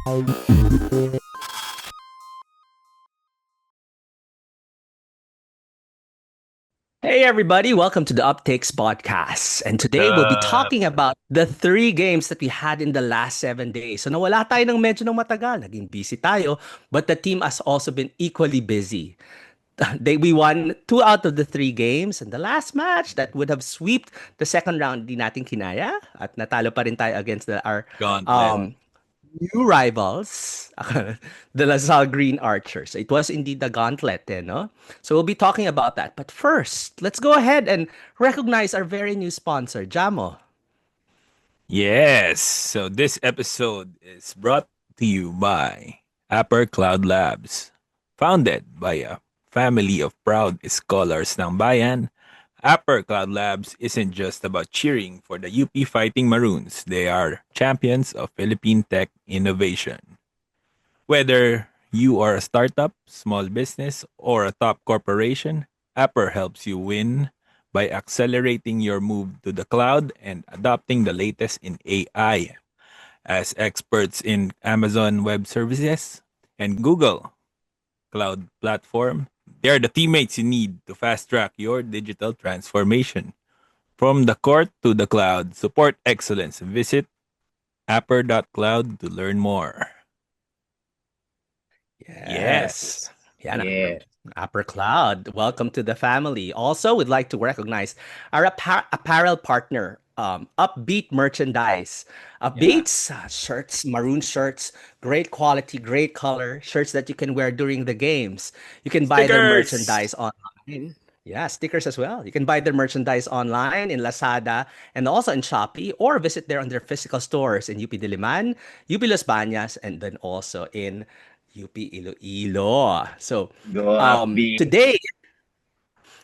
Hey everybody, welcome to the Uptakes podcast. And today we'll be The talking about the three games that we had in the last 7 days. So nawala tayo ng medyo ng matagal, naging busy tayo, but the team has also been equally busy. We won two out of the three games, and the last match that would have swept the second round, di natin kinaya, at natalo pa rin tayo against our gauntlet. um, new rivals, the LaSalle Green Archers. It was indeed the gauntlet, no? So we'll be talking about that. But first, let's go ahead and recognize our very new sponsor, Jamo. Yes. So this episode is brought to you by Upper Cloud Labs. Founded by a family of proud scholars ng bayan, Upper Cloud Labs isn't just about cheering for the UP Fighting Maroons. They are champions of Philippine tech innovation. Whether you are a startup, small business, or a top corporation, Apper helps you win by accelerating your move to the cloud and adopting the latest in AI. As experts in Amazon Web Services and Google Cloud Platform, they are the teammates you need to fast track your digital transformation. From the court to the cloud, support excellence. Visit apper.cloud to learn more. Yes. Yes. Yan, Yeah. Upper Cloud. Welcome to the family. Also, we'd like to recognize our apparel partner, Upbeat Merchandise. Yeah. Upbeats, shirts, maroon shirts, great quality, great color, shirts that you can wear during the games. You can buy their Stickers. merchandise online. Yeah, stickers as well. You can buy their merchandise online in Lazada and also in Shopee, or visit there on their physical stores in UP Diliman, UP Los Bañas, and then also in UP Iloilo. So Go up, B. today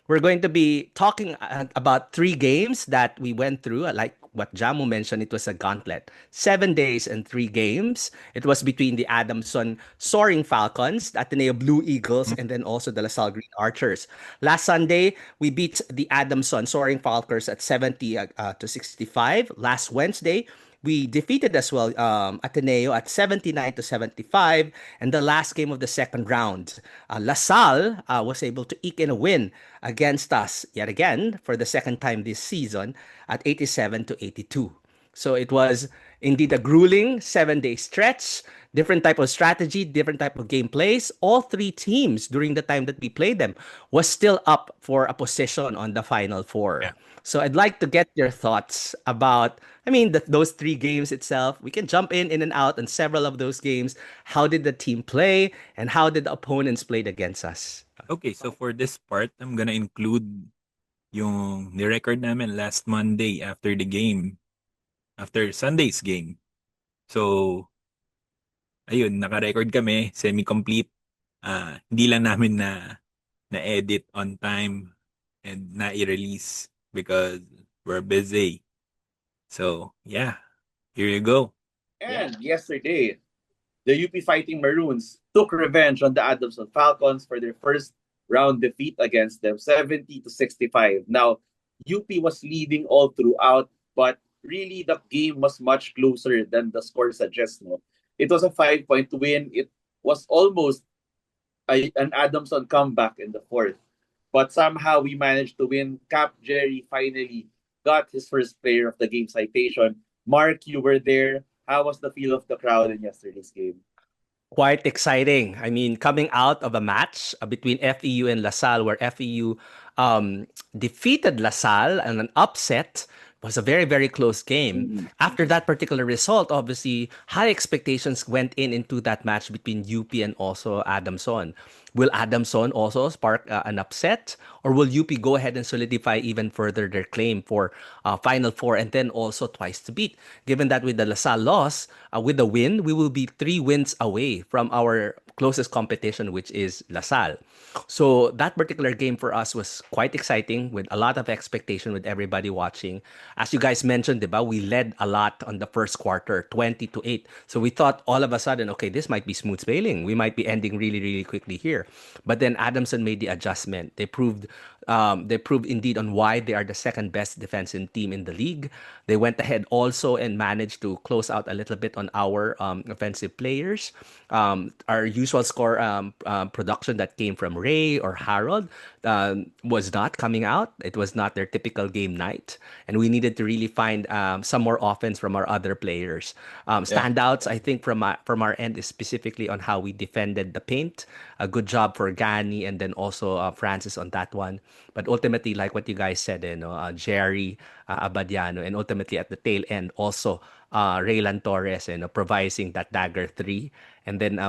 we're going to be talking about three games that we went through. Like what Jamu mentioned, it was a gauntlet. 7 days and three games. It was between the Adamson Soaring Falcons, the Ateneo Blue Eagles, and then also the LaSalle Green Archers. Last Sunday, we beat the Adamson Soaring Falcons at 70 to 65. Last Wednesday, we defeated as well Ateneo at 79 to 75. And the last game of the second round, LaSalle was able to eke in a win against us yet again for the second time this season at 87 to 82. So it was indeed a grueling 7 day stretch, different type of strategy, different type of game plays. All three teams during the time that we played them was still up for a position on the final four. Yeah. So I'd like to get your thoughts about, I mean, those three games itself. We can jump in and out on several of those games. How did the team play and how did the opponents played against us? Okay, so for this part, I'm gonna include yung ni-record namin last Monday after the game, after Sunday's game. So, ayun, naka-record kami, semi-complete. Hindi lang namin na-edit on time and na-i-release because we're busy. So, yeah, here you go. And yesterday, the UP Fighting Maroons took revenge on the Adamson Falcons for their first round defeat against them, 70 to 65. Now, UP was leading all throughout, but really the game was much closer than the score suggests. No? It was a 5-point win. It was almost an Adamson comeback in the fourth. But somehow we managed to win. Cap Jerry finally got his first player of the game citation. Mark, you were there. How was the feel of the crowd in yesterday's game? Quite exciting. I mean, coming out of a match between FEU and LaSalle, where FEU defeated LaSalle and an upset was a very, very close game. Mm-hmm. After that particular result, obviously, high expectations went into that match between UP and also Adamson. Will Adamson also spark an upset, or will UP go ahead and solidify even further their claim for Final Four and then also twice to beat? Given that with the LaSalle loss, with the win, we will be 3 wins away from our closest competition, which is LaSalle. So that particular game for us was quite exciting with a lot of expectation with everybody watching. As you guys mentioned, diba, we led a lot on the first quarter, 20 to 8. So we thought all of a sudden, okay, this might be smooth sailing. We might be ending really, really quickly here. But then Adamson made the adjustment. They proved indeed on why they are the second best defensive team in the league. They went ahead also and managed to close out a little bit on our offensive players. Our usual score production that came from Ray or Harold was not coming out. It was not their typical game night, and we needed to really find some more offense from our other players. Standouts, I think, from our end is specifically on how we defended the paint. A good job for Gani and then also Francis on that one. But ultimately, like what you guys said, Jerry, Abadiano, and ultimately at the tail end also Raylan Torres, providing that dagger three, and then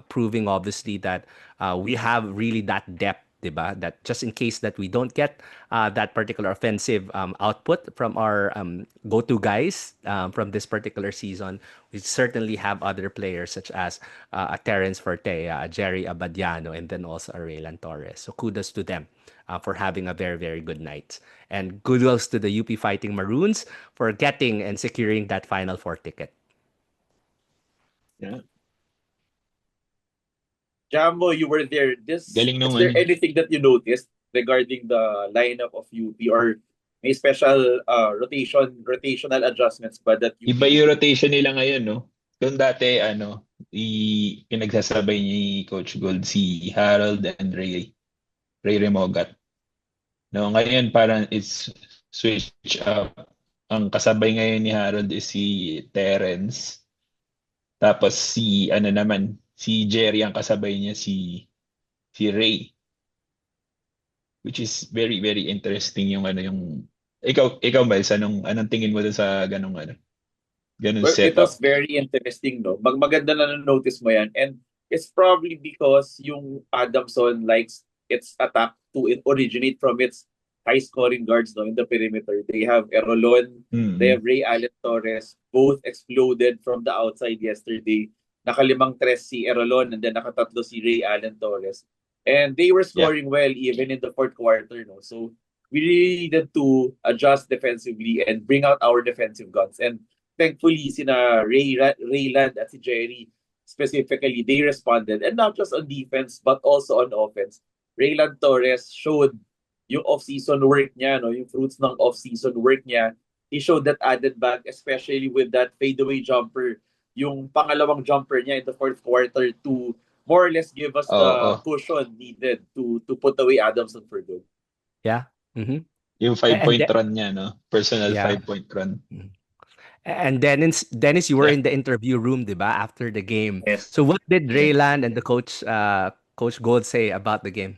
proving obviously that we have really that depth. Diba? That just in case that we don't get that particular offensive output from our go-to guys from this particular season, we certainly have other players such as a Terence Forte, Jerry Abadiano, and then also a Raylan Torres. So kudos to them for having a very, very good night. And kudos to the UP Fighting Maroons for getting and securing that Final Four ticket. Yeah. Jambo, you were there. Galing Is nung there ano. anything that you noticed regarding the lineup of UP, or may special rotational adjustments ba that UP Iba yung made? rotation nila ngayon, no? Doon dati, pinagsasabay ni Coach Gold si Harold and Ray Remogat. No, ngayon parang it's switch up. Ang kasabay ngayon ni Harold is si Terence. Tapos si Jerry ang kasabay niya si Ray. Which is very, very interesting yung ikaw Miles, anong tingin mo dun sa ganong Well, it was setup? very interesting, no? Maganda na notice mo yan. And it's probably because yung Adamson likes its attack to originate from its high-scoring guards, no, in the perimeter. They have Erolon, they Mm-hmm. have Ray Allen Torres, both exploded from the outside yesterday. Nakalimang tres si Erolon and then nakatatlo si Ray Allen Torres. And they were Yeah. scoring well even in the fourth quarter, no? So we really needed to adjust defensively and bring out our defensive guns. And thankfully, sina Rayland at si Jerry specifically, they responded. And not just on defense, but also on offense. Rayland Torres showed yung off-season work niya, no? Yung fruits ng off-season work niya. He showed that added back, especially with that fadeaway jumper, yung pangalawang jumper niya in the fourth quarter to more or less give us the Oo. cushion needed to put away Adamson for good. Yeah. Mm-hmm. Yung And 5-point de- run niya, no? Personal yeah. 5-point run. And Dennis, you were Yeah. in the interview room, diba, after the game. Yes. So what did Yes. Rayland and the Coach Gold say about the game?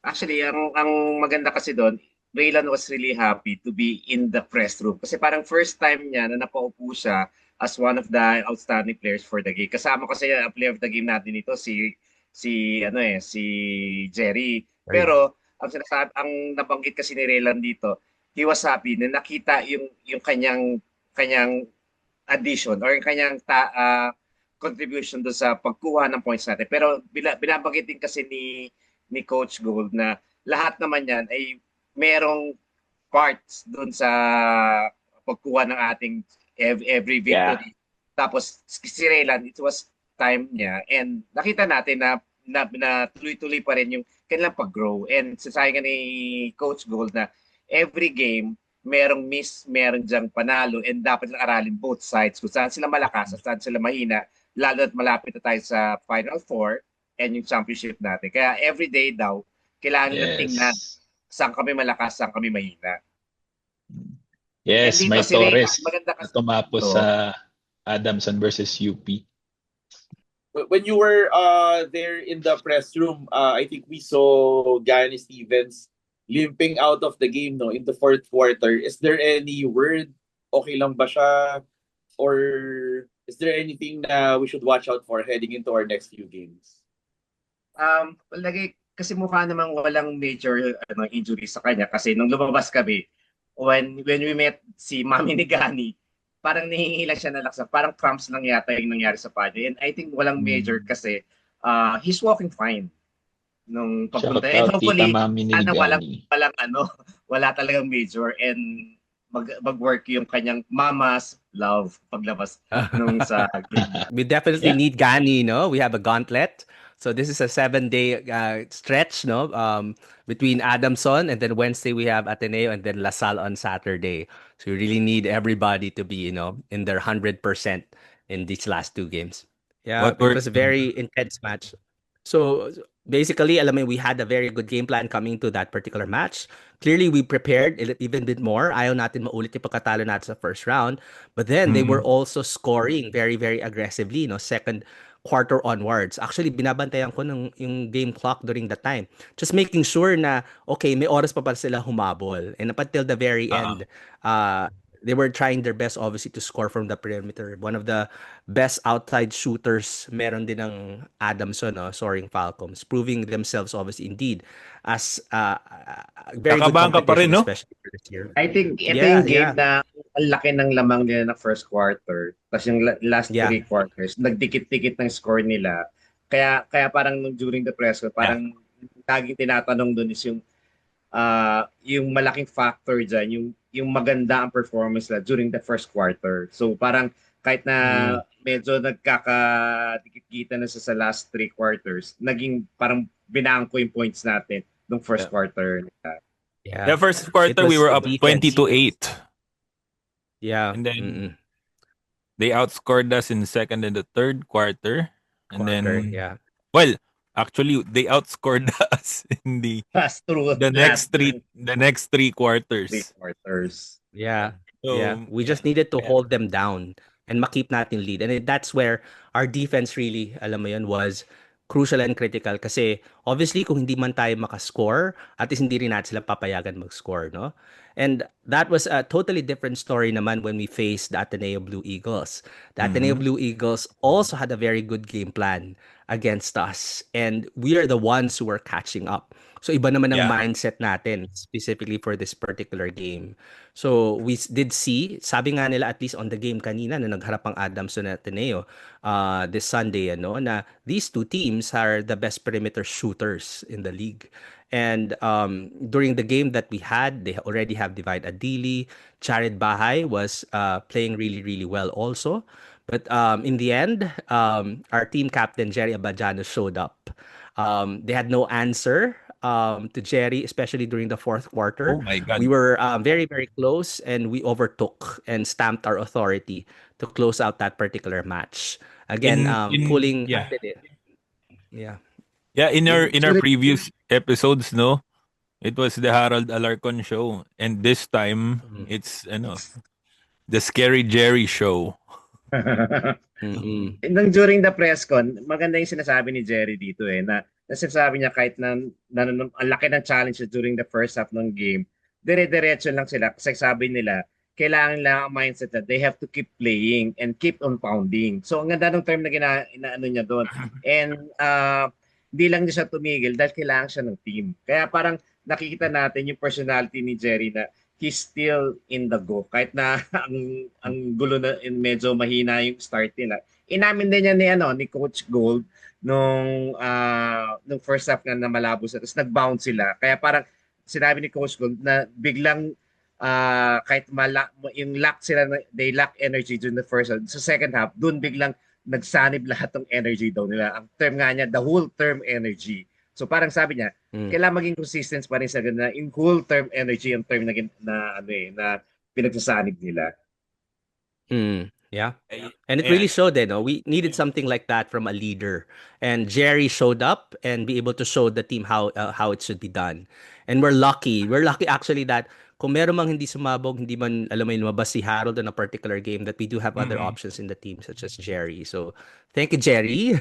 Actually, ang maganda kasi doon, Raylan was really happy to be in the press room. Kasi parang first time niya na napaupo siya as one of the outstanding players for the game. Kasama kasi ang player of the game natin dito si Jerry. Right. Pero ang nabanggit kasi ni Raylan dito, he was happy na nakita yung kanyang addition or yung kanyang contribution doon sa pagkuha ng points natin. Pero binabanggit din kasi ni Coach Gold na lahat naman yan ay merong parts doon sa pagkuha ng ating every victory. Tapos si Raylan, it was time niya and nakita natin na tuloy-tuloy pa rin yung kanilang pag-grow. And sasabi nga ni Coach Gold na every game merong miss, meron diyang panalo and dapat lang aralin both sides kung saan sila malakas at saan sila mahina, lalo at malapit na tayo sa Final Four and yung championship natin. Kaya everyday daw, kailangan nila tingnan saan kami malakas, saan kami mahina. Yes, And dito may si Ray, Torres maganda na kasi tumapos sa Adamson versus UP. When you were there in the press room, I think we saw Gani Stevens limping out of the game, no, in the fourth quarter. Is there any word? Okay lang ba siya? Or is there anything na we should watch out for heading into our next few games? Kasi mukha namang walang major injury sa kanya kasi nung lumabas kami, when we met si Mami ni Gani, parang nahihila siya na laksa. Parang cramps lang yata yung nangyari sa panya. And I think walang major kasi he's walking fine nung pagpunta. And Shoutout hopefully, Tita Mami ni Gani. wala talagang major and mag-work yung kanyang mama's love paglabas nung sa game. We definitely need Gani, no? We have a gauntlet. So this is a 7-day stretch, no? Between Adamson, and then Wednesday we have Ateneo, and then LaSalle on Saturday. So you really need everybody to be, in their 100% in these last two games. Yeah, What it were was a very intense match. So basically, alam mo, we had a very good game plan coming to that particular match. Clearly, we prepared even bit more. Ayaw natin maulit yung pagkatalo natin sa first round. But then, they were Mhm. also scoring very, very aggressively, second quarter onwards. Actually, binabantayan ko yung game clock during the time. Just making sure na, okay, may oras pa pala sila humabol. And up until the very Ah, end, they were trying their best, obviously, to score from the perimeter. One of the best outside shooters meron din ng Adamson, no, Soaring Falcons, proving themselves, obviously, indeed, as very good Kakabahan ka pa rin, competition, no? especially for this year. I think ito Yeah, yung game yeah, na ang laki ng lamang nila na first quarter. Tapos yung last yeah. three quarters, nagdikit-dikit ng score nila. Kaya parang during the press, Yeah. parang laging tinatanong doon is yung malaking factor dyan, yung maganda ang performance nila during the first quarter. So parang kahit na Mm. medyo nagkakadikit-kita na sa last three quarters, naging parang binangko yung points natin nung first Yeah. quarter. Yeah. The first It quarter, we was were the up defense. 20-8. Yeah. And then Mm-mm. they outscored us in the second and the third quarter. And Quarter. then, Yeah. well, actually, they outscored us in Pass through the last next three three quarters. quarters. Yeah. Yeah. So, We yeah. just needed to Yeah. hold them down and makip natin lead. And that's where our defense really, alam mo yun, was crucial and critical kasi obviously kung hindi man tayo makascore, at least hindi rin natin sila papayagan mag-score, no? And that was a totally different story naman when we faced the Ateneo Blue Eagles. The Ateneo Mhm. Blue Eagles also had a very good game plan against us. And we are the ones who were catching up. So iba naman ang Yeah. mindset natin specifically for this particular game. So we did see, sabi nga nila at least on the game kanina na nagharap ang Adamson at Ateneo this Sunday, na these two teams are the best perimeter shooters in the league. And during the game that we had, they already have Divide Adili. Jared Bahay was playing really, really well also. But in the end, our team captain, Jerry Abadjano, showed up. They had no answer to Jerry, especially during the fourth quarter. Oh my God. We were very, very close, and we overtook and stamped our authority to close out that particular match. Again, pulling. Yeah. Yeah. Yeah, in our Sulit- previous episodes, no, it was the Harold Alarcon show, and this time it's the Scary Jerry show. Mm-mm. During the press con, maganda yung sinasabi ni Jerry dito na sinasabi niya kahit na ang laki ng challenge during the first half ng game, dire-diretso lang sila kasi sabi nila, kailangan lang ang mindset na they have to keep playing and keep on pounding. So ang ganda ng term na inaano niya doon. And hindi lang niya siya tumigil dahil kailangan siya ng team. Kaya parang nakikita natin yung personality ni Jerry na he's still in the go. Kahit na ang gulo na medyo mahina yung start nila. Inamin din niya ni Coach Gold nung first half na malabo sila. Tapos nag-bounce sila. Kaya parang sinabi ni Coach Gold na biglang kahit yung lack sila, they lack energy during the first half. Sa second half, dun biglang nagsanib lahat ng energy daw nila. Ang term nga niya, the whole term energy. So parang sabi niya, kailangan maging consistent pa rin sa ganun na in whole term energy ang term na pinagsasanib nila. Yeah. And it really showed we needed something like that from a leader. And Jerry showed up and be able to show the team how it should be done. And we're lucky. We're lucky actually that kung meron mang hindi sumabog, hindi man alam mo lumabas si Harold in a particular game, that we do have other options in the team such as Jerry. So thank you, Jerry,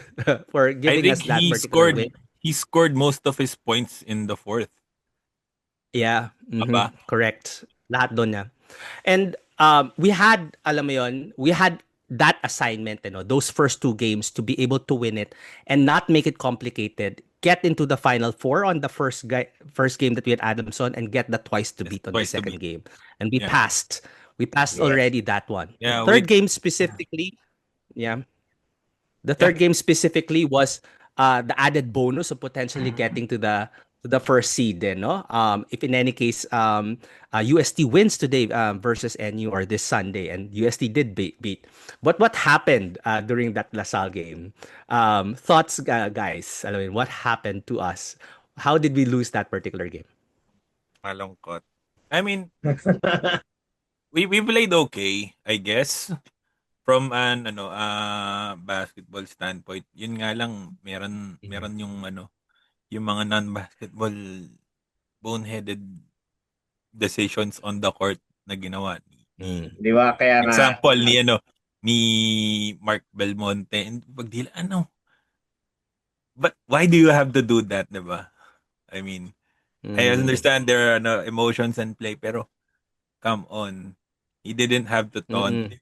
for I giving think us that particular win. he scored most of his points in the fourth. Yeah. Aba. Correct. Lahat doon niya. And we had, alam mo yun, we had that assignment, those first two games to be able to win it and not make it complicated. Get into the Final Four on the first game that we had Adamson and get the twice to beat on the second game. And we passed. We passed already that one. Yeah, The third game specifically, The third game specifically was the added bonus of potentially getting to the to the first seed then, no? If in any case UST wins today versus NU or this Sunday, and UST did beat. But what happened during that Lasal game? Thoughts, guys? I mean, what happened to us? How did we lose that particular game? Malungkot. I mean, we played okay, I guess. From an basketball standpoint. Yun nga lang meron yung yung mga non-basketball boneheaded decisions on the court na ginawa ni Di ba? Kaya nga, example ni Mark Belmonte, and pagdila but why do you have to do that, diba? I mean, I understand there are emotions and play, pero come on, he didn't have to taunt.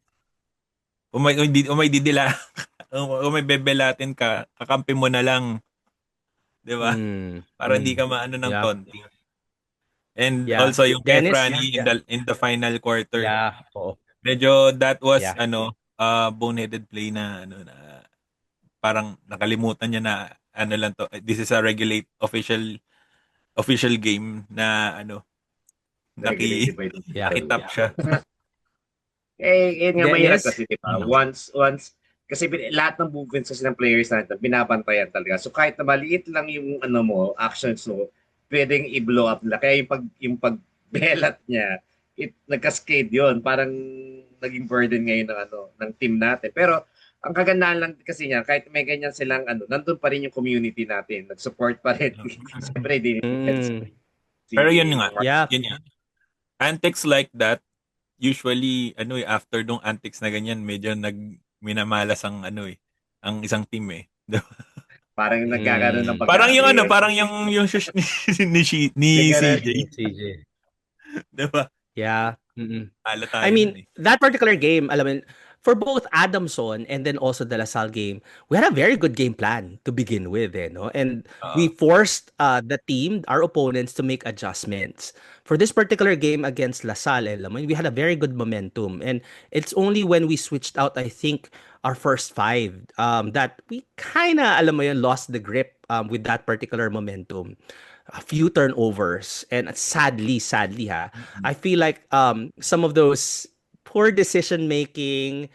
Kung may didila, kung may bebelatin ka, kakampi mo na lang, diba? Para hindi ka maano ng taunting. And also yung kay Dennis, Franny in the final quarter. Yeah, oo. Medyo that was boneheaded play na na parang nakalimutan niya na lang to. This is a regulate official game na nakitap siya. yun nga mahirap Dennis? kasi, diba? Once, kasi lahat ng movements kasi ng players natin, binabantayan talaga. So kahit na maliit lang yung actions mo, pwedeng i-blow up nila. Kaya yung pagbelat niya, nagka-cascade yun. Parang naging burden ngayon ng team natin. Pero ang kagandahan lang kasi niya, kahit may ganyan silang nandun pa rin yung community natin. Nag-support pa rin. Siyempre, Pero yun nga. Yeah. Yun nga. Antics like that, usually after dong antics na ganyan, medyo minamalas ang ang isang team eh. Parang nagkakaroon ng parang yung parang yung shush ni CJ. Diba? Yeah. I mean, that particular game, alam mo, for both Adamson and then also the Lasal game, we had a very good game plan to begin with, no? And we forced the team, our opponents, to make adjustments. For this particular game against Lasal, we had a very good momentum. And it's only when we switched out, I think, our first five that we kind of, lost the grip with that particular momentum. A few turnovers, and sadly I feel like some of those poor decision making,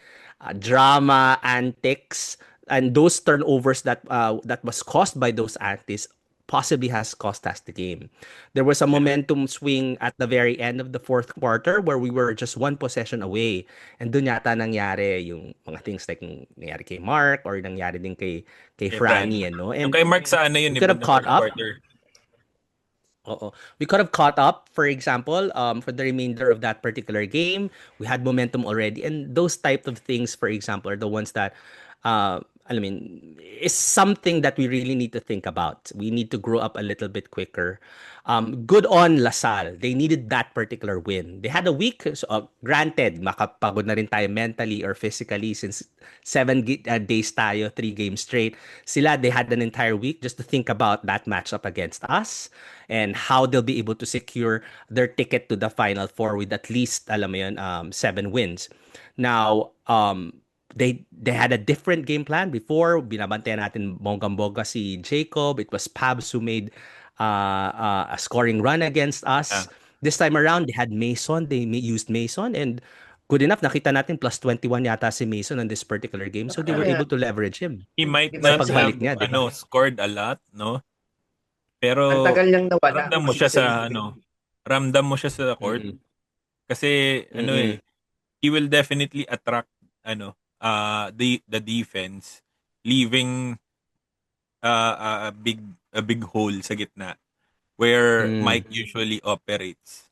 drama, antics, and those turnovers that was caused by those antics possibly has cost us the game. There was a momentum swing at the very end of the fourth quarter where we were just one possession away, and dun yata nangyari yung mga things like nangyari kay Mark or nangyari din kay Franny, no? And yung kay Mark sa yun, we could have caught up. Quarter. We could have caught up, for example, for the remainder of that particular game. We had momentum already. And those type of things, for example, are the ones that, is something that we really need to think about. We need to grow up a little bit quicker. Good on Lasal. They needed that particular win. They had a week. So, granted, makapagod na rin tayo mentally or physically since 7 days tayo, 3 games straight. They had an entire week just to think about that matchup against us and how they'll be able to secure their ticket to the Final Four with at least, 7 wins. Now, they had a different game plan before. Binabantayan natin bonggang-bongga si Jacob. It was Pabs who made a scoring run against us. Yeah. This time around, they had Mason. They used Mason, and good enough, nakita natin plus 21 yata si Mason on this particular game. So they were able to leverage him. He might Diba, not pagbalik have niya, diba? scored a lot, no? Pero ang tagal niyang nawala. ramdam mo siya sa ramdam mo siya sa court. Kasi he will definitely attract the defense, leaving a big hole sa gitna where Mike usually operates.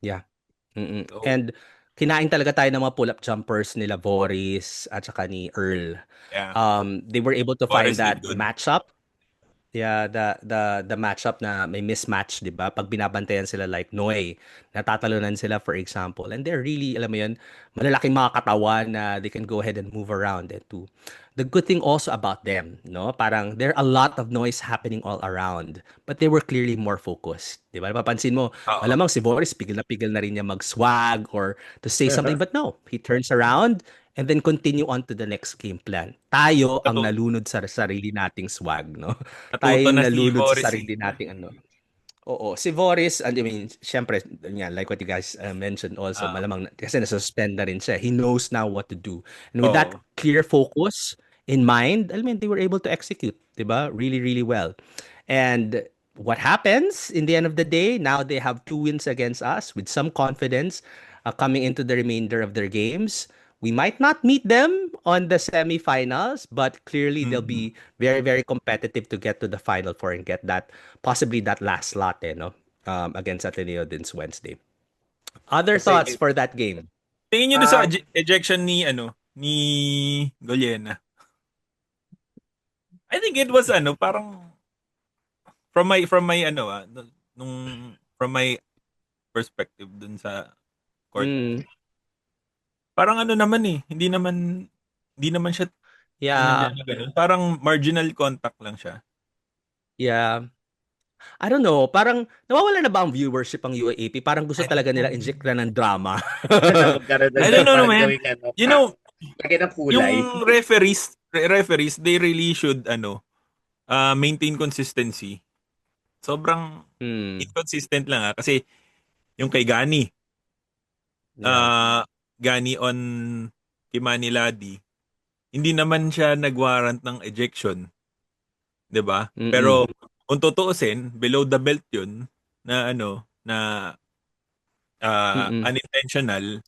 Yeah. So, And kinain talaga tayo ng mga pull-up jumpers nila Boris at saka ni Earl. yeah. They were able to Boris find that did good. matchup. Yeah, the matchup na may mismatch, 'di ba? Pag binabantayan sila like Noy, natatalunan sila for example. And they're really, alam mo 'yun, malalaking mga katawan na they can go ahead and move around it too. The good thing also about them, no? Parang there are a lot of noise happening all around, but they were clearly more focused. 'Di ba? Napapansin mo, malamang si Boris pigil na rin niya mag-swag or to say something, but no, he turns around and then continue on to the next game plan. Tayo ang Natuto, nalunod sa sarili nating swag, no? Tayo natuto yung na si nalunod sa Boris eh. sarili nating ano. Oo, si Voris, I mean, syempre, yan, like what you guys mentioned also, Ah, malamang kasi nasuspend na rin siya. He knows now what to do. And with that oo. clear focus in mind, I mean, they were able to execute, diba? Really, really well. And what happens in the end of the day, now they have 2 wins against us with some confidence coming into the remainder of their games. We might not meet them on the semifinals, but clearly they'll Mm-mm. be very, very competitive to get to the final four and get that possibly that last slot, no? Against Ateneo this Wednesday. Other thoughts Kasi, for that game? Tingin nyo doon sa ah, ejection ni Goyena. I think it was parang from my nung from my perspective dun sa court. Mm, Parang naman hindi naman siya yeah, inano ganun. Parang marginal contact lang siya. yeah. I don't know, parang nawawala na ba ang viewership ang UAAP? Parang gusto I don't talaga know, nila man. inject na ng drama. na magkaroon I ng don't know, parang man. gawing You know, lagyan ng kulay. yung referees, they really should maintain consistency. Sobrang Hmm, inconsistent lang kasi yung kay Gani, yeah. Gani on Kimani Ladi, hindi naman siya nag-warrant ng ejection, 'di ba? Mm-mm. Pero kung tutuusin, below the belt 'yun na na Mm-mm. unintentional,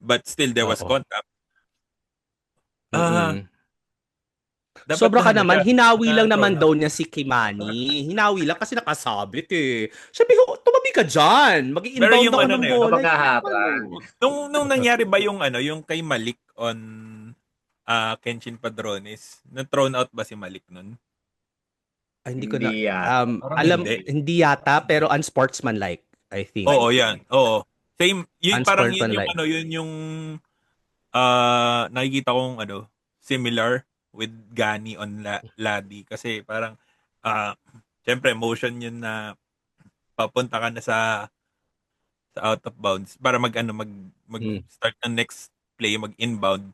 but still there was Oo. contact. Ah, Mm-mm. dapat Sobra na ka naman, hinawi lang thrown naman out. daw niya si Kimani. Hinawi lang kasi nakasabit eh. Sabi ko, tumabi ka dyan. Pero Mag-i-inbound yung ako na ng yun, bola. Kapag haharang. nung nangyari ba yung kay Malik on Kenshin Padrones, na-thrown out ba si Malik nun? Hindi ko na, Hindi yata. Parang alam, hindi. hindi yata, pero unsportsmanlike, I think. Oo, yan. Oo. Same, yun parang yun yung Unsportsmanlike. yun yung nakikita kong similar with Gani on Ladi kasi parang syempre motion yun na papunta ka na sa out of bounds para mag Mm. start ng next play, mag inbound.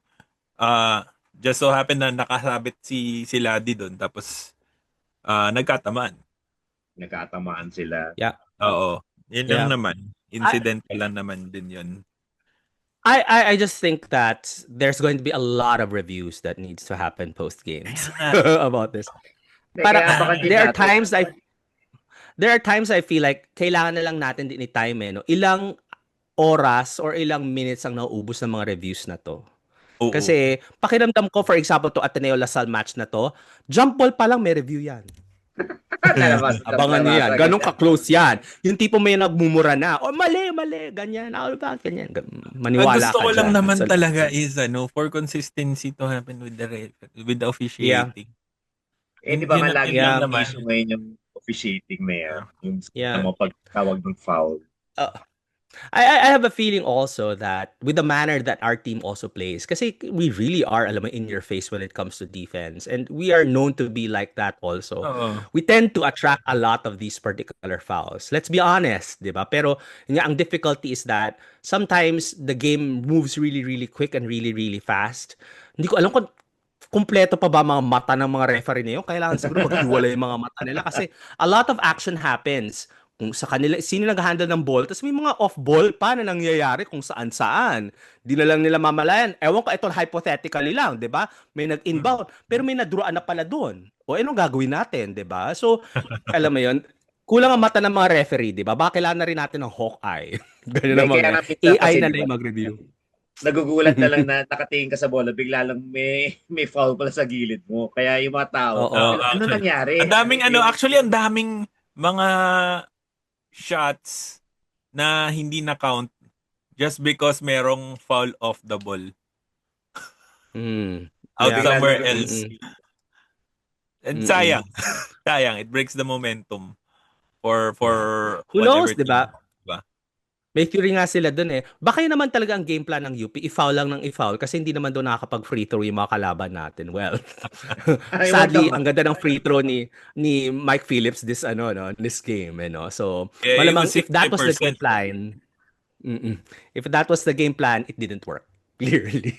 Just so happen na nakasabit si Ladi doon tapos nagkatamaan. Nagkatamaan sila. Yeah. Oo. Yun lang Yeah. naman. Incidental lang naman din yun. I just think that there's going to be a lot of reviews that needs to happen post games about this. Kaya baka din There are natin. times I feel like kailangan na lang natin din i-time no. Ilang oras or ilang minutes ang nauubos ng mga reviews na to. Oo. Kasi pakiramdam ko, for example, to Ateneo Lasal match na to, jump ball pa lang may review yan. Abangan niyo yan. Ganun ka-close yan. Yung tipo may nagmumura na. Oh, mali, ganyan. Ano ba? Ganyan. Maniwala gusto ka ko lang dyan. naman talaga is for consistency to happen with the officiating. Di ba nga lagi lang yung naman. issue ngayon yung officiating na yan. Yung Yeah. pagtawag ng foul. I have a feeling also that with the manner that our team also plays, kasi we really are, alam mo, in your face when it comes to defense. And we are known to be like that also. Oo. We tend to attract a lot of these particular fouls. Let's be honest, di ba? Pero nga, ang difficulty is that sometimes the game moves really, really quick and really, really fast. Hindi ko alam kung kumpleto pa ba mga mata ng mga referee na yun. Kailangan siguro maghiwalay yung mga mata nila kasi a lot of action happens kung sa kanila, sino nag-handle ng ball, tapos may mga off-ball pa na nangyayari kung saan-saan. Di na lang nila mamalayan. Ewan ko, ito hypothetically lang, di ba? May nag-inbound, pero may nadruan na pala doon. O anong gagawin natin, di ba? So, alam mo yun, kulang ang mata ng mga referee, di ba? Baka kailangan na rin natin ng Hawkeye. Ganyan Hindi, naman. kaya nga minsan AI kasi, na di lang ba? yung mag-review. Nagugulat na lang na nakatingin ka sa bola, bigla lang may foul pala sa gilid mo. Kaya yung mga tao, Oo. ano nangyari? Ang daming actually ang daming mga shots na hindi na count just because merong foul off the ball out Yeah. somewhere Mm-mm. else. And sayang. Sayang, it breaks the momentum for Who knows, whatever di ba? team. Diba? May theory nga sila dun eh. Baka yun naman talaga ang game plan ng UP, i-foul lang ng i-foul kasi hindi naman doon nakakapag free throw yung mga kalaban natin. Well, sadly, ang ganda ng free throw ni Mike Phillips this game, So, Yeah, it malamang was if that was the 60%. game plan, if that was the game plan, it didn't work. clearly.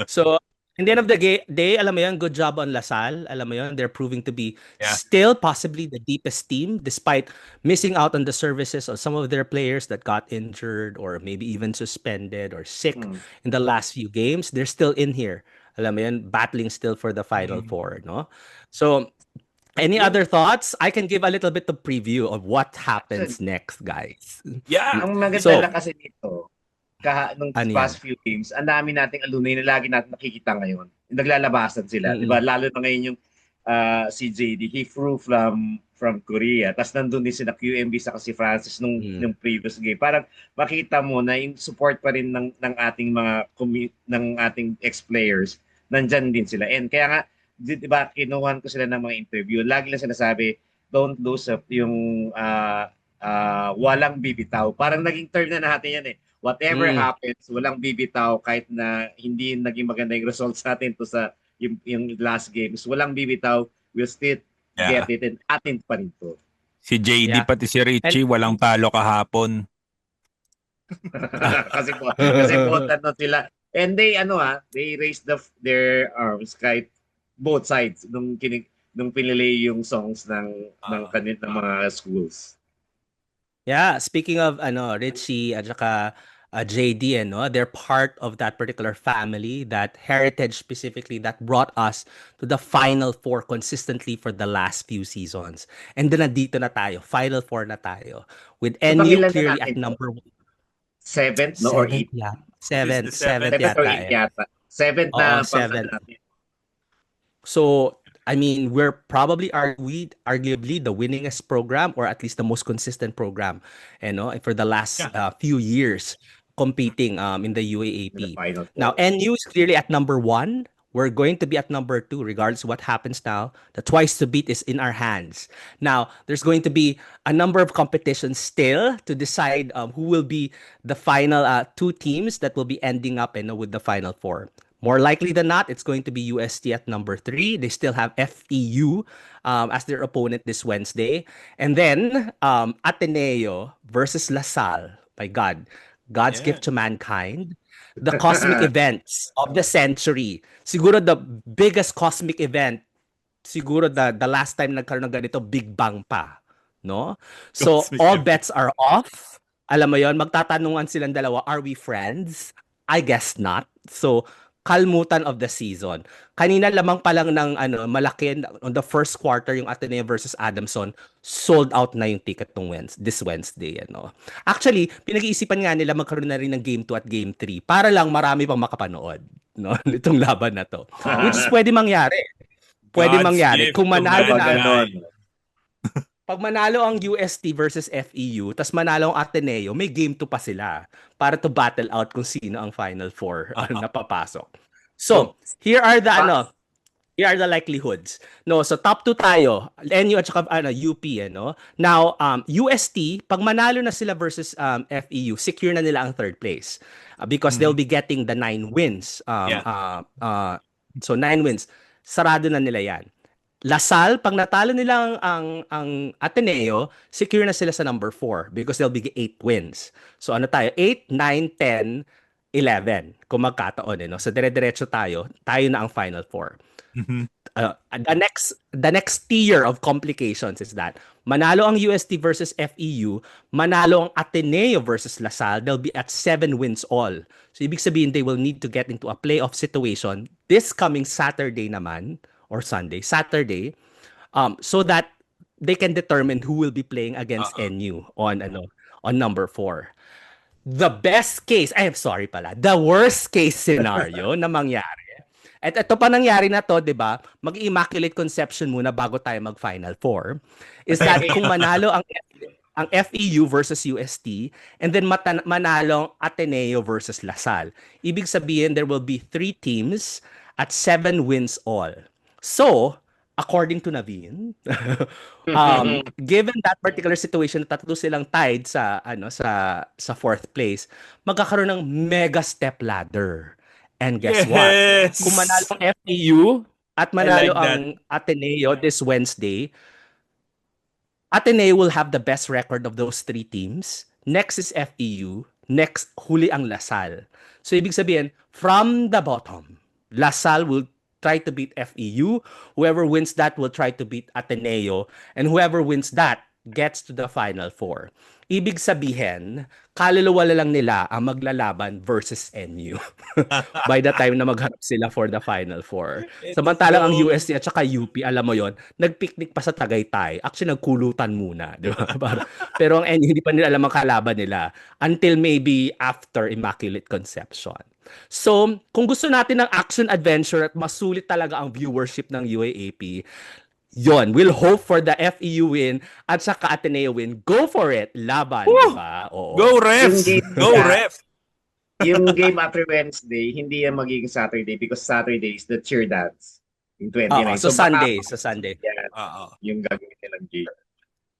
So, in the end of the day, alam mo yun, good job on Lasal. Alam mo yun, they're proving to be Yeah. still possibly the deepest team despite missing out on the services of some of their players that got injured or maybe even suspended or sick in the last few games. They're still in here. Alam mo yun, battling still for the Final Four, no? So, any Yung- other thoughts? I can give a little bit of preview of what happens next, guys. Yeah. Ang maganda So, lang kasi nito, nung ano yan? past few games, ang dami nating alumni na lagi natin nakikita ngayon. Naglalabasan sila, di ba? Lalo na ngayon yung si JD, he flew from Korea. Tapos nandun din sila QMB sa si Francis nung previous game. Parang makita mo na yung support pa rin ng ating ng ating ex-players, nandyan din sila. And kaya nga, di ba, kinuhan ko sila ng mga interview. Lagi lang sinasabi, don't lose up yung walang bibitaw. Parang naging term na natin yan eh. Whatever happens, walang bibitaw kahit na hindi naging maganda yung results natin to sa yung last games. Walang bibitaw, we'll still get it and atin pa rin to. Si JD Yeah. pati si Richie walang talo kahapon. kasi botan na sila. And they they raised their arms kahit both sides nung pinili yung songs ng mga schools. Yeah, speaking of Richie at saka JD, they're part of that particular family, that heritage specifically that brought us to the Final Four consistently for the last few seasons. And then nandito na tayo, Final Four na tayo. With NU pangilan na clearly natin at number 7th, no? Or 8th? Yeah. Seventh. Seventh 7th or yata. 8th yata. 7th na Oo, pangkat 7th. natin. So, I mean, we're probably arguably the winningest program, or at least the most consistent program, for the last few years competing in the In the UAAP. Final Four. Now, NU is clearly at number 1. We're going to be at number 2, regardless of what happens now. The twice to beat is in our hands. Now, there's going to be a number of competitions still to decide who will be the final 2 teams that will be ending up with the Final Four. More likely than not, it's going to be UST at number 3. They still have FEU as their opponent this Wednesday. And then, Ateneo versus LaSalle. My God. God's gift to mankind. The cosmic events of the century. Siguro the biggest cosmic event, siguro the last time nagkaroon ng ganito, Big Bang pa. No? So, Cosmic all event. bets are off. Alam mo yon, magtatanungan silang dalawa, are we friends? I guess not. So, kalmutan of the season. Kanina lamang pa lang ng malaki on the first quarter yung Ateneo versus Adamson, sold out na yung ticket this Wednesday. Actually, pinag-iisipan nga nila magkaroon na rin ng Game 2 at Game 3 para lang marami pang makapanood nitong laban na to. Which is pwede mangyari. Pwede God's mangyari. gift Kung to manalo mankind. pag manalo ang UST versus FEU, tas manalo ang Ateneo, may Game 2 pa sila para to battle out kung sino ang Final Four na papasok. So, here are the likelihoods. No, so top 2 tayo. NU at saka UP, Now, UST, pag manalo na sila versus FEU, secure na nila ang 3rd place because they'll be getting the 9 wins. So 9 wins. Sarado na nila 'yan. LaSalle, pag natalo nila ang Ateneo, secure na sila sa number 4 because they'll be 8 wins. So ano tayo? 8, 9, 10, 11. Kung magkataon, So dire-diretso tayo na ang Final Four. The next tier of complications is that manalo ang UST versus FEU, manalo ang Ateneo versus LaSalle, they'll be at 7 wins all. So ibig sabihin, they will need to get into a playoff situation this coming Saturday naman, or Saturday, so that they can determine who will be playing against NU on number 4. The worst case scenario na mangyari. At ito pa nangyari na to, 'di ba? Mag-immaculate conception muna bago tayo mag-Final Four. Is that kung manalo ang FEU versus UST and then manalo ang Ateneo versus LaSalle. Ibig sabihin there will be 3 teams at 7 wins all. So, according to Naveen, given that particular situation, tatlo silang tied sa 4th place, magkakaroon ng mega step ladder. And guess what? Kung manalo ang FEU at manalo ang Ateneo this Wednesday, Ateneo will have the best record of those 3 teams. Next is FEU. Next, huli ang Lasal. So, ibig sabihin, from the bottom, Lasal will try to beat FEU. Whoever wins that will try to beat Ateneo. And whoever wins that gets to the Final Four. Ibig sabihin, kaluluwa lang nila ang maglalaban versus NU by the time na magharap sila for the Final Four. Samantalang ang UST at saka UP, alam mo yon, nagpiknik pa sa Tagaytay. Actually, nagkulutan muna, di ba? Pero ang NU, hindi pa nila alam ang kalaban nila until maybe after Immaculate Conception. So, kung gusto natin ng action-adventure at masulit talaga ang viewership ng UAAP, yon, we'll hope for the FEU win at saka Ateneo win. Go for it. Laban, Woo! di ba? Oo. Go refs! Yung game Go nila, refs! Yung game after Wednesday, hindi yan magiging Saturday because Saturday is the cheer dance in 29. So, Sunday. baka So, Sunday. yan Oo. yung gagawin nilang game.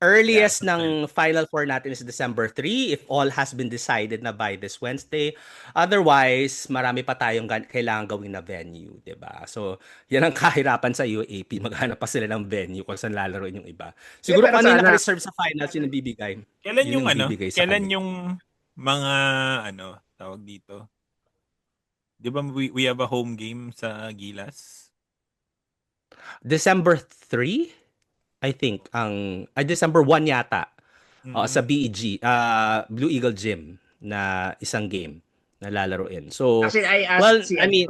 Earliest Yeah. ng Final Four natin is December 3 if all has been decided na by this Wednesday. Otherwise, marami pa tayong kailangan gawin na venue, 'di ba? So, yan ang kahirapan sa UAP. Maghanap pa sila ng venue kung saan lalaroin yung iba. Siguro pero kung ano yung sana- naka-reserve sa finals, yun ang bibigay. Kailan Yun yung ang ano? bibigay sa Kailan kanila. yung mga tawag dito? 'Di ba we have a home game sa Gilas? December 3, I think, December 1 yata. Sa BEG, Blue Eagle Gym na isang game na lalaroin. So, Actually, I asked well, si, I mean,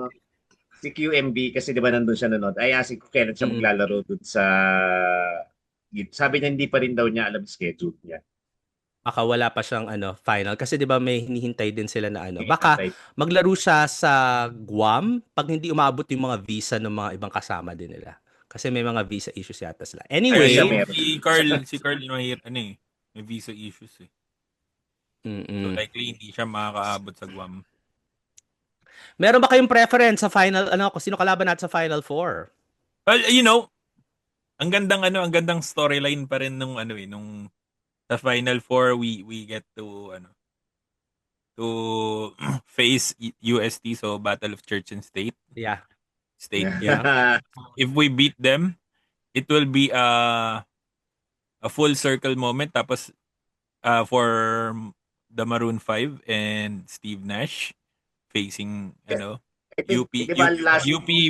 si QMB kasi di ba nandun siya nanood. I asked kung kailan siya maglalaro dun sa... Sabi niya hindi pa rin daw niya alam schedule niya. baka wala pa siyang final kasi 'di ba may hinihintay din sila na baka maglaro siya sa Guam pag hindi umabot yung mga visa ng mga ibang kasama din nila. Kasi may mga visa issues yata sila. Anyway, si Carl may visa issues eh. So likely hindi siya makakaabot sa Guam. Meron ba kayong preference sa final kung sino kalaban natin sa Final Four? Well, ang gandang storyline pa rin nung sa Final Four we get to face UST, so Battle of Church and State. Yeah. Yeah. If we beat them, it will be a full circle moment tapos for the Maroon 5 and Steve Nash facing UP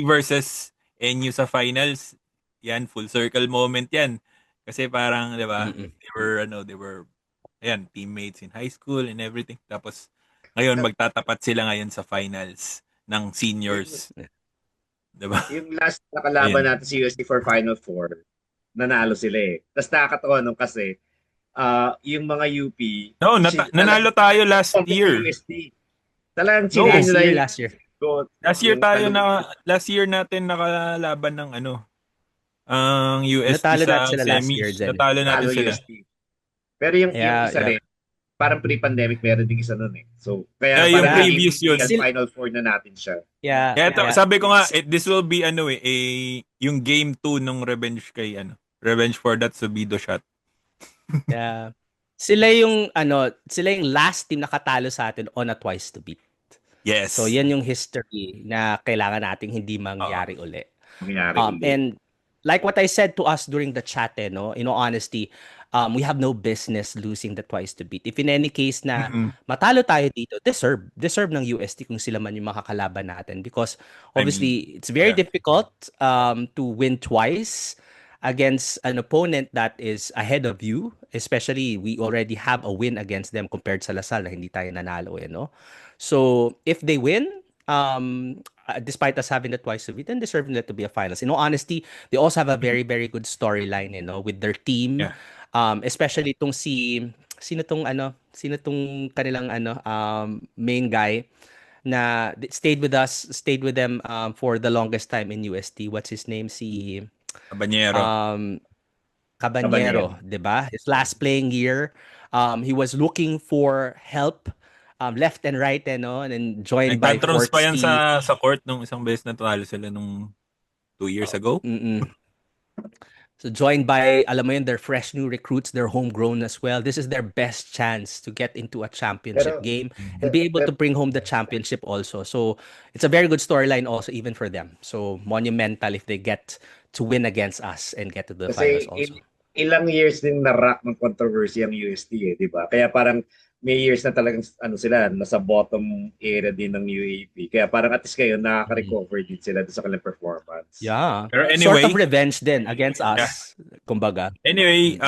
versus NU sa finals. Yan, full circle moment yan. Kasi parang, 'di ba? They were teammates in high school and everything. Tapos ngayon magtatapat sila ngayon sa finals ng seniors. 'Di ba? Yung last na kalaban natin si UST for Final Four, nanalo sila eh. Tapos nakakatawa nung kasi yung mga UP... No, nanalo tayo last year. UST. Talagang last year. Last year natin nakalaban ng ang UST natalo sa sila last year, semis. Jen. Natalo natin sila. UST. Pero yung isa rin, parang pre-pandemic meron din isa nun eh. So, kaya yung parang previous yun. Final Four na natin siya. Yeah. Sabi ko nga, this will be yung game 2 ng revenge kay Revenge for that Subido shot. Yeah. Sila yung last team nakatalo sa atin on a twice to beat. Yes. So yan yung history na kailangan nating hindi mangyari uli. And like what I said to us during the chat, in all honesty, we have no business losing the twice to beat. If in any case na matalo tayo dito, deserve ng UST kung sila man yung makakalaban natin because obviously it's very difficult to win twice against an opponent that is ahead of you, especially we already have a win against them compared sa Lasal na hindi tayo nanalo So if they win, despite us having the twice to beat, then deserving that to be a finals. In all honesty, they also have a very, very good storyline, with their team. Especially itong sino tong kanilang main guy na stayed with them for the longest time in UST. What's his name? Si Cabanero, 'di ba? His last playing year, he was looking for help left and right and then joined by Fortsy. Pa yan sa court nung isang beses na talo sila nung 2 years ago. So joined by, alam mo yun, their fresh new recruits, they're homegrown as well. This is their best chance to get into a championship game and be able to bring home the championship also. So it's a very good storyline also even for them. So monumental if they get to win against us and get to the finals also. Ilang years din na-rock ng controversy ang UST di ba? Kaya parang may years na talagang sila nasa bottom area din ng UAP. Kaya parang at least kayo nakaka-recover din sila sa kanilang performance. Yeah. Pero Sort of anyway, revenge din against yeah. us, kumbaga. Anyway,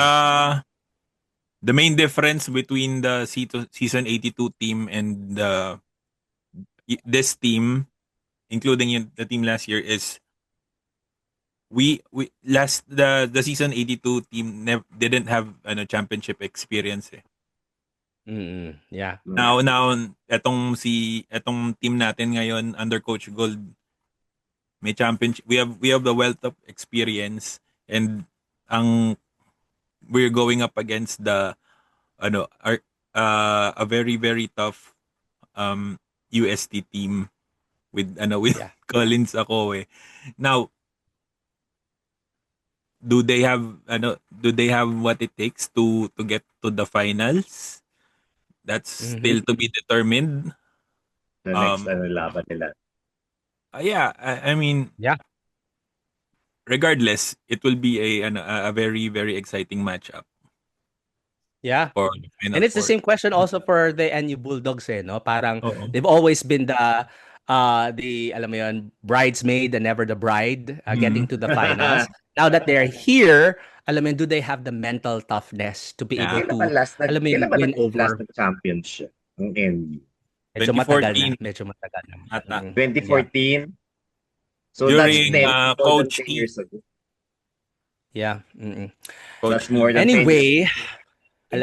the main difference between the season 82 team and this team, including the team last year, is the season 82 team didn't have championship experience. Yeah. Now etong team natin ngayon under Coach Gold, may championship. We have the wealth of experience, and we're going up against a very very tough UST team with Yeah. Collins Akowe. Now, do they have what it takes to get to the finals? That's still to be determined. The next laban nila. Yeah, I mean, Yeah. regardless, it will be a very very exciting matchup Yeah. for the Final And it's the Four. same question also for the NU Bulldogs, no? Parang Oo. they've always been the alam mo yun, bridesmaid and never the bride, getting to the finals. Now that they're here, alam mo yun, do they have the mental toughness to be able to, alam mo yun, win over? Last championship ng NU? Medyo matagal 2014 na. Medyo matagal na. ata. 2014. So During that's more Coach than 10 T. years ago. Yeah. That's more than 10 years. Anyway,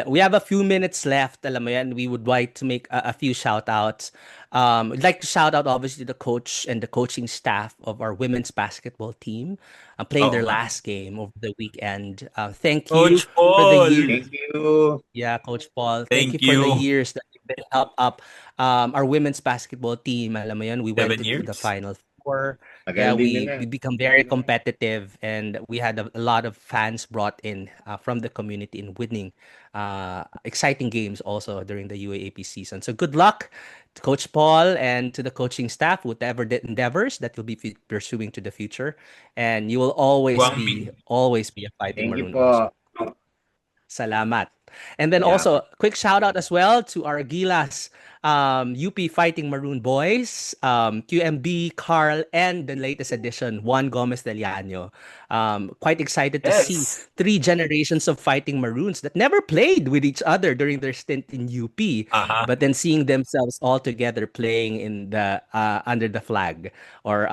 we have a few minutes left. Alam mo yan, we would like to make a few shout outs. We'd like to shout out obviously the coach and the coaching staff of our women's basketball team playing their last game over the weekend. Thank you Coach for the Paul. years. Thank you. Yeah, Coach Paul. Thank Thank you for the you. years that you've been help up our women's basketball team. Alam mo yan, we went 7 into the years. Final Four. Tagal Yeah, din we nila. become very competitive, and we had a lot of fans brought in from the community in winning exciting games also during the UAAP season. So good luck to Coach Paul and to the coaching staff, whatever the endeavors that you'll be pursuing to the future, and you will always Guangbi. be a fighting Thank you Maroon also. po. Salamat. And then Yeah. also, quick shout out as well to our Gilas UP Fighting Maroon Boys, QMB, Carl, and the latest addition, Juan Gomez Del Llano. Quite excited to see Yes. 3 generations of Fighting Maroons that never played with each other during their stint in UP, but then seeing themselves all together playing in the under the flag, or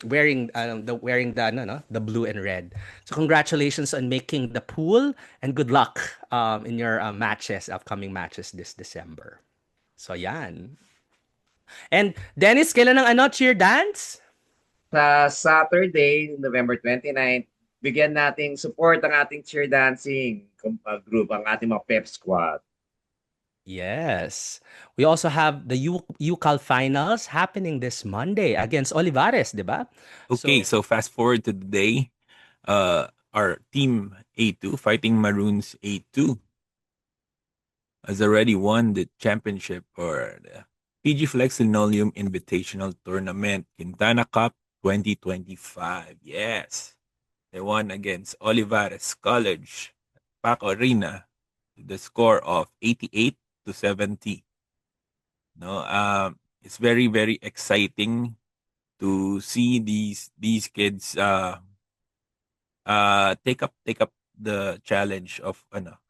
wearing the blue and red. So congratulations on making the pool, and good luck in your upcoming matches this December. So yan. And Dennis, kailan ang cheer dance? Sa Saturday, November 29th, bigyan nating support ang ating cheer dancing group, ang ating mga pep squad. Yes. We also have the UCAL finals happening this Monday against Olivares, di ba? Okay, so fast forward to the day. Our team A2, Fighting Maroons A2, has already won the championship for the PG Flex Linoleum Invitational Tournament, Quintana Cup 2025. Yes. They won against Olivares College, Paco Arena, to the score of 88-70. No, it's very very exciting to see these kids take up the challenge of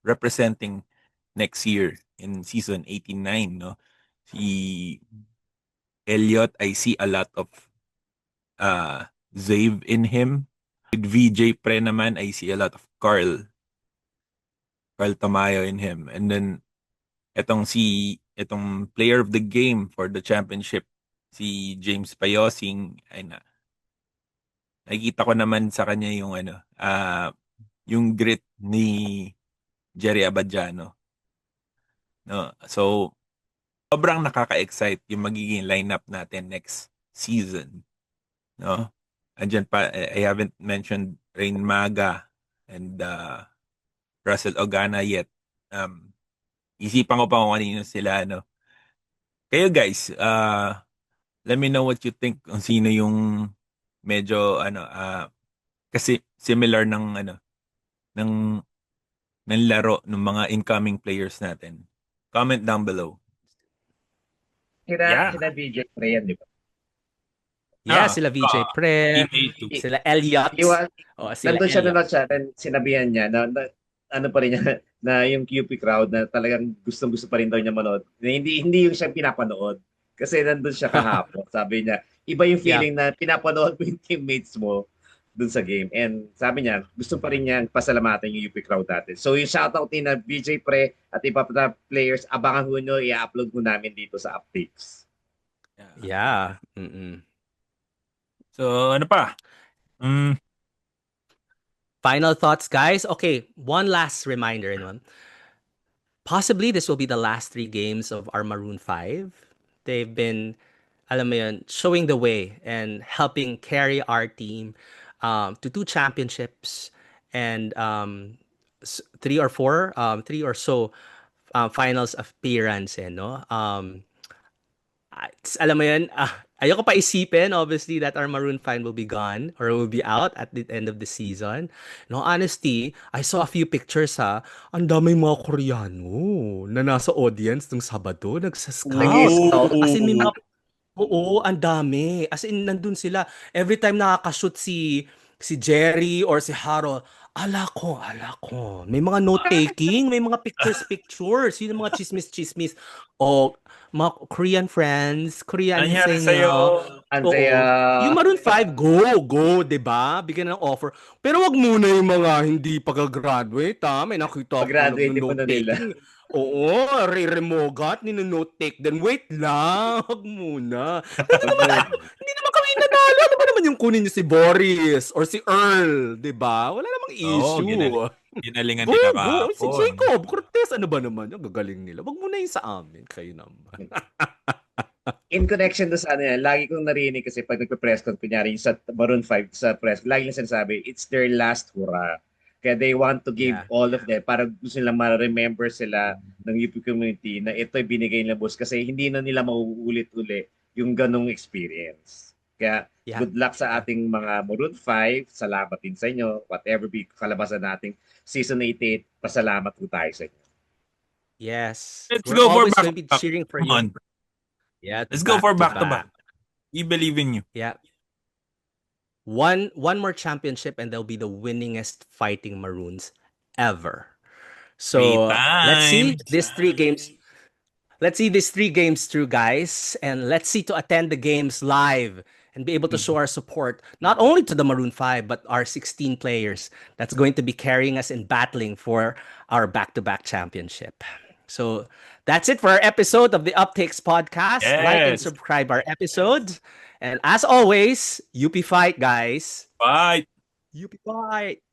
representing next year in season 89, no? Si Elliot, I see a lot of Zave in him. With VJ Pre naman, I see a lot of Carl Tamayo in him. And then etong player of the game for the championship, si James Payosing, nakikita ko naman sa kanya yung grit ni Jerry Abadiano. No, so sobrang nakaka-excite yung magiging lineup natin next season. No? Andyan pa, I haven't mentioned Rain Maga and Russell Ogana yet. Isipan ko pa kung kanino sila, no? Kayo guys, let me know what you think kung sino yung medyo kasi similar ng laro ng mga incoming players natin. Comment down below. Yeah. Sina VJ Pre yan, di ba? Yeah, Ah, sila VJ Pre, Teammate sila Elliot. Iwan, Sila nandun siya, Elliot. nanonood siya, then sinabihan niya ano pa rin niya, na yung QP crowd na talagang gustong-gusto pa rin daw niya manood. Na hindi yung siya pinapanood. Kasi nandun siya kahapon. Sabi niya, iba yung Yeah. feeling na pinapanood mo yung teammates mo dun sa game. And sabi niya, gusto pa rin niya pasalamatan yung UP crowd natin. So yung shoutout ni na VJ Pre at iba pa na players, abangan ho nyo, i-upload mo namin dito sa updates. Yeah. Mm-mm. So, ano pa? Final thoughts, guys. Okay, one last reminder. Possibly this will be the last 3 games of our Maroon 5. They've been, alam mo yun, showing the way and helping carry our team to 2 championships and 3 or 4, 3 or so finals appearance. No? Alam mo yun, ayoko pa isipin, obviously, that our Maroon 5 will be gone or will be out at the end of the season. No, honesty, I saw a few pictures Ang daming mga Koreano na nasa audience nung Sabado, nagsascout. Nag-i-scout. As in, may mga Oo, ang dami. As in, nandun sila. Every time nakaka-shoot si Jerry or si Harold, ala ko. May mga note-taking, may mga pictures. Yun yung mga chismis-chismis. O, mga Korean friends, Korean Nangyari sa sa'yo. Andrea, Yung Maroon 5, go, 'di ba? Bigyan ng offer. Pero wag muna yung mga hindi pa-graduate, May nakita ako pag-graduate mo na nila. taking. Oo, re-remogat, nino-note take. Then wait lang, wag muna. Hindi naman kami nanalo. Ano ba naman yung kunin niyo si Boris or si Earl, 'di ba? Wala namang issue. Ginalingan Go, nila go. Si kahapon. Jacob Cortez, ano ba naman? Yung gagaling nila. Wag muna yung sa amin. Kayo naman. In connection to sa ano yan, lagi kong narinig kasi pag nagpe-press con, kunyari yung sa Maroon 5 sa press, lagi lang sinasabi, it's their last hurrah. Kaya they want to give Yeah. all of them para gusto nilang ma-remember sila ng UP community na ito'y binigay nila boss kasi hindi na nila mauulit-uli yung ganong experience. Kaya Yeah. good luck sa ating mga Maroon 5. Salamat din sa inyo. Whatever be kalabasan nating season 88, pasalamat po tayo sa inyo. Yes. Let's We're go for always going to be back-to-back. cheering for Come you. on. Yeah. Let's go for back-to-back. back-to-back. We believe in you. Yeah. One more championship and they'll be the winningest Fighting Maroons ever. So let's see Three these 3 games. Let's see these 3 games through, guys, and let's see to attend the games live and be able to show our support not only to the Maroon 5 but our 16 players that's going to be carrying us in battling for our back-to-back championship. So that's it for our episode of the Uptakes podcast. Like and Yes. subscribe our episodes. And as always, UP Fight, guys. Bye. UP Fight.